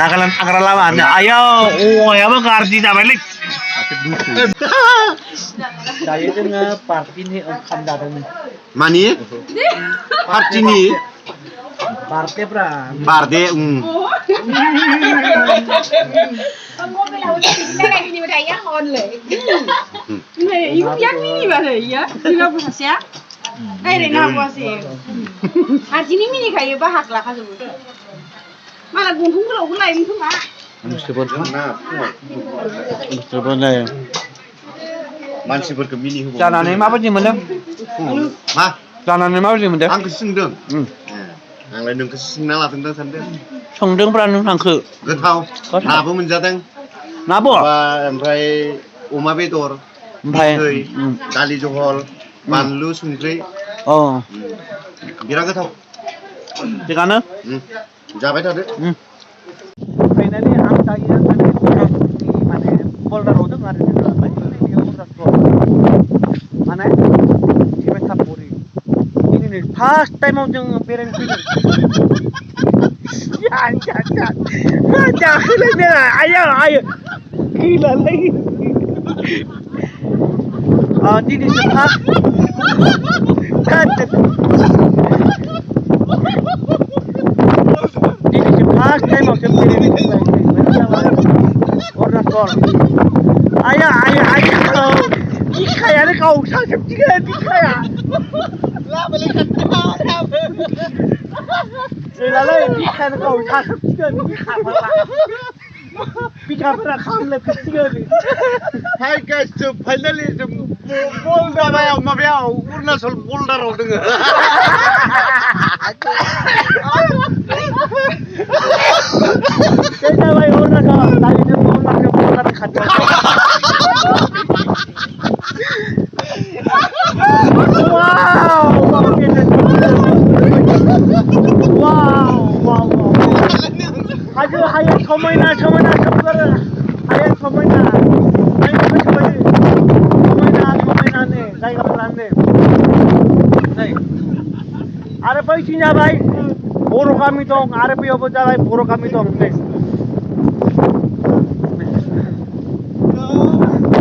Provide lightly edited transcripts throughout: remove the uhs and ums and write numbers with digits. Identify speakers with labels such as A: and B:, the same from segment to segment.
A: नागालेण्ड थांग्रा लामा आयाव औवायाबो गाज्रि जाबायलै दायो जोङो पार्टिनि ओंखाम जादोंमोन
B: मानि पार्टिनि
A: बार्थडेफ्रा
B: birthday
C: 이거 미니 말이야? 이거 보셨어요? đây nào qua gì? Chỉ mini cái ba hạt là cái gì? Mà là cùng không có đâu cái này không hả?
A: Sebenarnya
B: मानसिफोरखौ मिनि होबाव
A: जानानै माबायदि मोनदों
B: मा
A: जानानै माबायदि मोनदों
B: आंखौसो सोंदों आंलाय नोंखौसो सोंना लादोंदां सानदों
A: संदोंब्रा नों आंखो
B: गोथाव नाबो मोनजादों
A: नाबो
B: ओमफ्राय अमा बेदर
A: ओमफ्राय
B: दालि जहल बानलु संख्रि
A: अ
B: बिराद गोथाव
A: थिगानो
B: जाबाय थादो
A: फाइनालि आं दायो माने बल्दाराव दं आरो माने सिमेन्टापुरि दिनै फार्स्ट टाइमाव जों बेरायनो फैदों जाखोलायनो आयो गैलालै दिनैसो फार्स्ट टाइमावसो बेरायनो फैबाय अरुणाचल आया बिखायानो गावसाजोबसिगोन बिखाया लाबोलै गैलालै बिखायानो गावसाजोबसिगोन बिखाफोरा खामलायफिनसिगोन
B: हाय गाइस जों फाइनालि जों बल्दाराव माबायाव अरुणाचल बल्दाराव दोङो
A: जाबाय अरुणाचल दायो जों अरुणाचल बल्दारनि खाथियाव हायो समायना सोमखोर हायो समायना समायनानो जायगाफोरानो नै आरो बैथिं जाबाय बर' गामि दं आरो बैयावबो जाबाय बर' गामि दं नै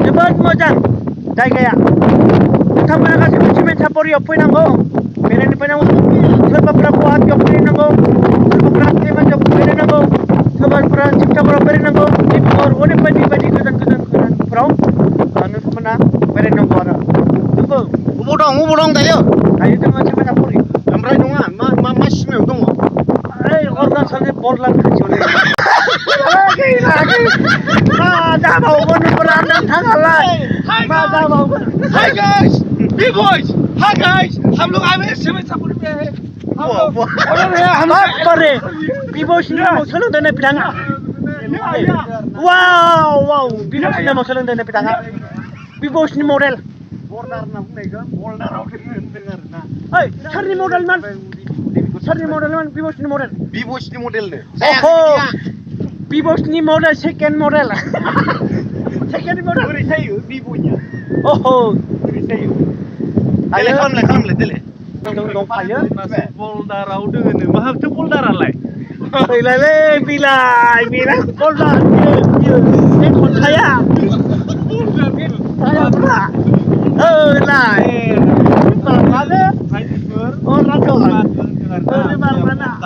A: जोबोद मोजां जायगाया नोंथांमोना गासैबो सिमेन्टापुरियाव फैनांगौ बेरायनो फैनांगौ सोरबाफोरा गुवाहाटियाव फैनांगौ सोरबाफोरा धेमाजियाव फैनांगौ सोरबाफोरा शिबसागराव बेरायनांगौ डिब्रुगड़ ओरैबायदि गोजानफोराव नोंथांमोना बेरायनांगौ आरो नंगौ
B: अबाव दं दायो
A: दायो जोङो सिमेन्टापुरि
B: ओमफ्राय नङा मा सिमायाव दङ
A: ओइ अरुणाचलनि बर्डार खाथियावनो मा जाबावगोन नोंफोरा नोंथाङालाय मा जाबावगोन
D: Hi guys, big boys. Hi guys, हम लोग आए हैं सिमेन्टापुरी में हैं।
A: बारे बिब'सिनि नामाव सोलोंदों नै बिथाङा वाव बिब'सिनि नामाव सोलोंदों नै बिथाङा बिब'सिनि मडेल
B: बर्डार होनना बुंनायखौ बल्दाराव होनदों आरोना
A: ओइ सोरनि मडेलमोन बिब'सिनि मडेल
B: बिब'सिनि मडेलनो
A: बिब'सिनि मडेल सेकेन्ड मडेल
B: बोरै जायो बिब'निया बोरै जायो खालामलाय देलाय
A: दंखायो
D: बल्दाराव दोङो माहाथो बल्दारालाय
A: गैलालै बिलाइ बेना बल्दार बियो खन्थाया लाय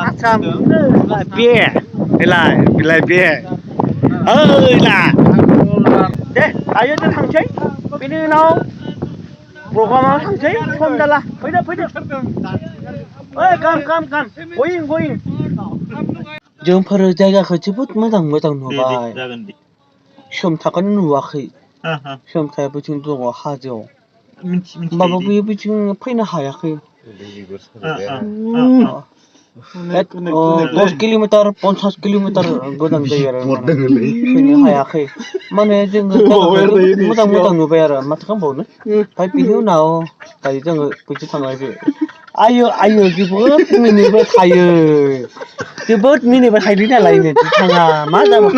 A: आसाम बिलाइ बे दे दायो जों थांसै बेनि उनाव प्रग्रामाव थांसै सम जाला फैदो ओइ गान गयिं जोंफोर जायगाखौ जोबोद मोजां नुबाय सोमथाखौनो नुवाखै सोमथाया बिथिं दङ हाजोआव होमबाबो बेयो बिथिं फैनो हायाखै 10 किल'मिटार 50 किल'मिटार गोजान जायो आरो फैनो हायाखै माने जोङो मोजां नुबाय आरो माथो खालामबावनो ओमफ्राय बिनि उनाव दायो जोङो बैथिं थांनायसै आयो जोबोद मिनिबाय थायो जोबोद मिनिबाय थायो नालाय बिथाङा मा जाबाय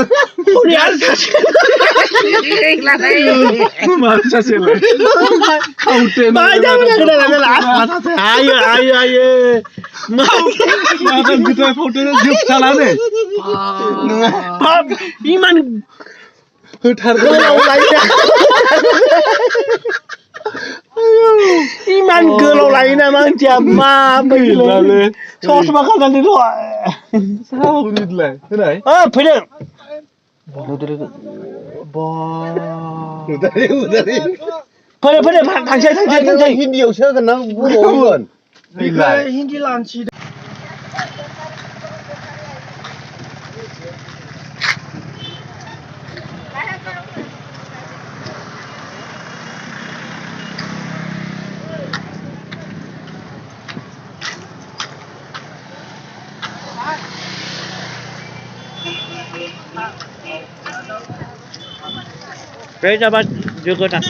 D: यार सासे मार सासे खाउटे
A: मा जाबाय आयो
D: मा गोथाय फाउटे जोबथालानो
A: बाब इमान
D: होथारगोन
A: इमान गोलाव लायोना मानसिया माबायदि ससमा गाननानै दं
D: सावनिलाय होनाय
A: फैदो फैदो थांसै
B: हिन्दीयावसो होगोन ना बर'आव होगोन
D: हिन्दी लानसि
A: बे जाबाय जोगोनार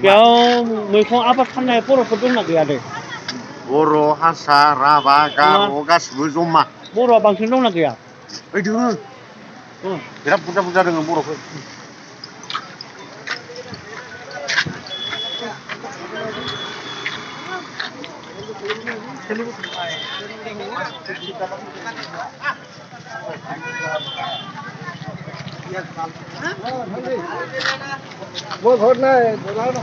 A: बेयाव मैगं आबाद खालामनाय बर'फोर दंना गैया दे
B: बर' हारसा राभा गार' गासिबो जमा
A: बर'आ बांसिन दंना गैया
B: ओइ दोङो बिराद बुरजा दोङो बर'फोर
D: वो घर নাই बोलाओ ना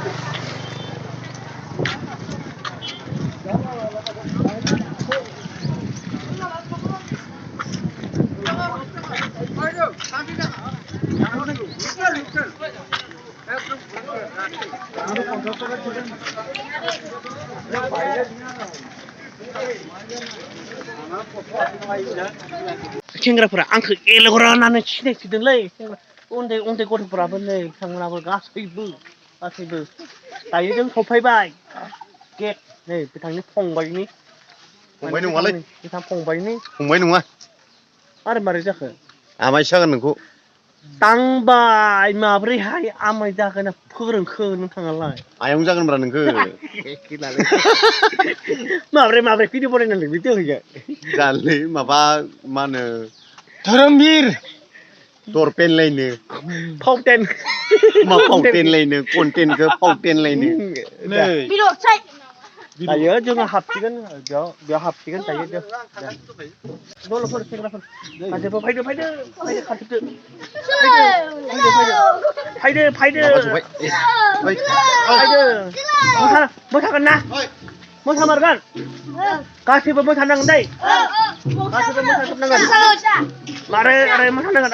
A: सेंग्राफोरा आंखौ एलग्रा होननानै सिनायथिदोंलै उन्दै गथ'फोराबो नै बिथांमोनाबो गासैबो दायो जों सफैबाय केक नै बिथांनि फंबायनि
B: फंबाय नङालै
A: बिथां फंबायनि
B: फंबाय नङा
A: आरो मारै जाखो
B: आमायसो जागोन नोंखौ
A: दांबाय माब्रैहाय आमाय जागोन फोरोंखो नोंथाङालाय
B: आयं जागोनब्रा नोंखो
A: माब्रै भिडिअ बनायनानै भिडिअ होयो
B: जानलै माबा मा होनो
D: धरमवीर
B: टरपेन लायनो
A: फाउटेन
B: मा फाउटेन लायनो कन्टेन्टखौ फाउटेन लायनो
A: दायो जोङो हाबसिगोन बेयाव हाबसिगोन दायो दल'फोर सेंग्राफोर गासैबो फैदो खाथिदो फैदो मोसागोन ना मोसामारगोन गासैबो मोसानांगोन दै गासैबो मोसाजोबनांगोन आरे मोसानांगोन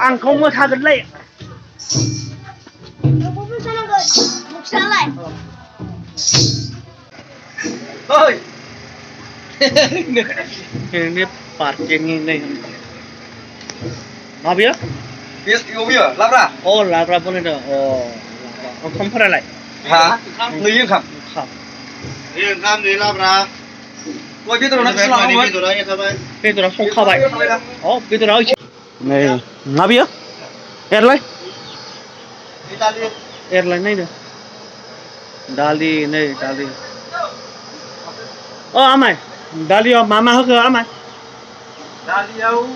A: आंखौ मोसागोनलै
D: ओइ
A: ini parking ini apa ya?
D: Yes, iya, labra.
A: Oh, labra pun ada. Oh, kamu pernah lagi?
D: Hả? Người yên khắp.
A: Khắp.
B: Yên khắp đi labra.
D: Quay biết tôi nó sẽ làm không?
A: Biết tôi nó không khắp vậy. Oh, biết tôi nó. Này, apa ya? Airline. Airline này nè. Dali này, Dali. Oh, amai. Dali mama hok amai.
D: Dali au.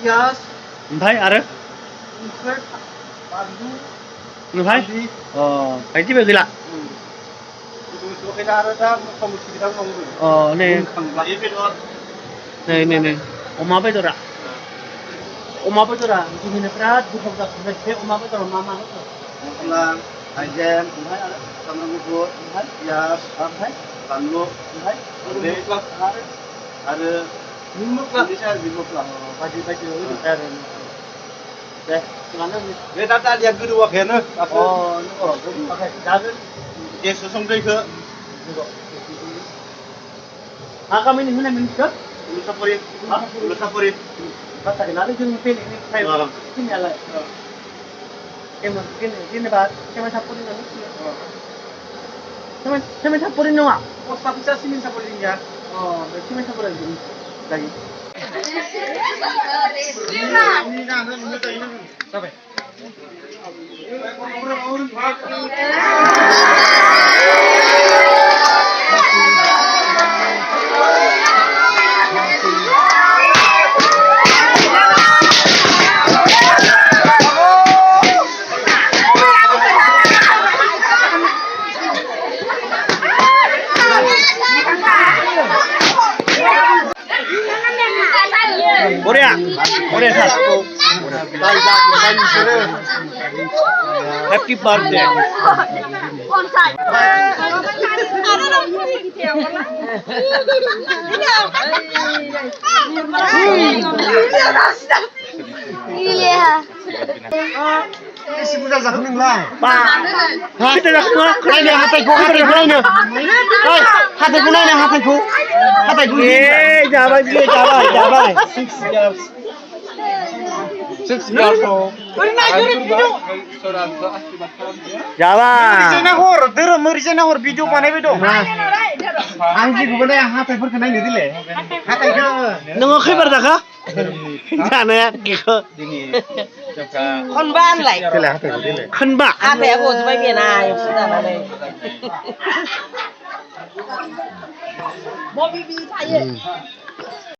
D: Yes.
A: Bhai, are? Bhai? Oh, cái gì vậy gila? Oh, này. Này. Oma bedora. Oma bedora. Ini berat, bukan tak. Ini oma bedora mama hok.
B: Lang, ajem, sama bubur, ya, lalu, ada,
D: Nimuk lah.
B: bisa dimuk lah.
A: Baju itu. Deh.
B: बे दा दालिया गोदौवाखैनो दासो
A: जागोन
B: गेसो संदैखो
A: मा गामिनि होनाय मोनसिगोन
B: लुसाफुरि
A: बाथाखौनानै जों बेलेगनिफ्राय फैनायालाय जेनेबा सेमेन्टापुरि होननानै सेमेन्टापुरि नङा
B: पस्टा फिसा सिमेन्ट सापरिनिया
A: बे सेमेन्टापुरि जायो
B: जाबाय
A: बरिया बरिया हैप्पी बर्थडे
B: एसे बुरजा जाखो नोंलाय
A: बा हाथाय जाखो
B: नायनो हाथायखौ नायनो हाथायखौ नायनो हाथायखौ
A: ए जाबाय बियो जाबाय जाबाय
B: हर धोरोम ओरैजाय हर भिडिअ बानायबाय दं आं जेखौबो नाया हाथायफोरखौ नायनो दिले हाथायखौ
A: नोङो खैबार जाखा जानाया केकखौ
C: खनबा होनलाय
A: खोनबा
C: हाथाया गजोबबाय बेना एवसो जानानै बबे बि थायो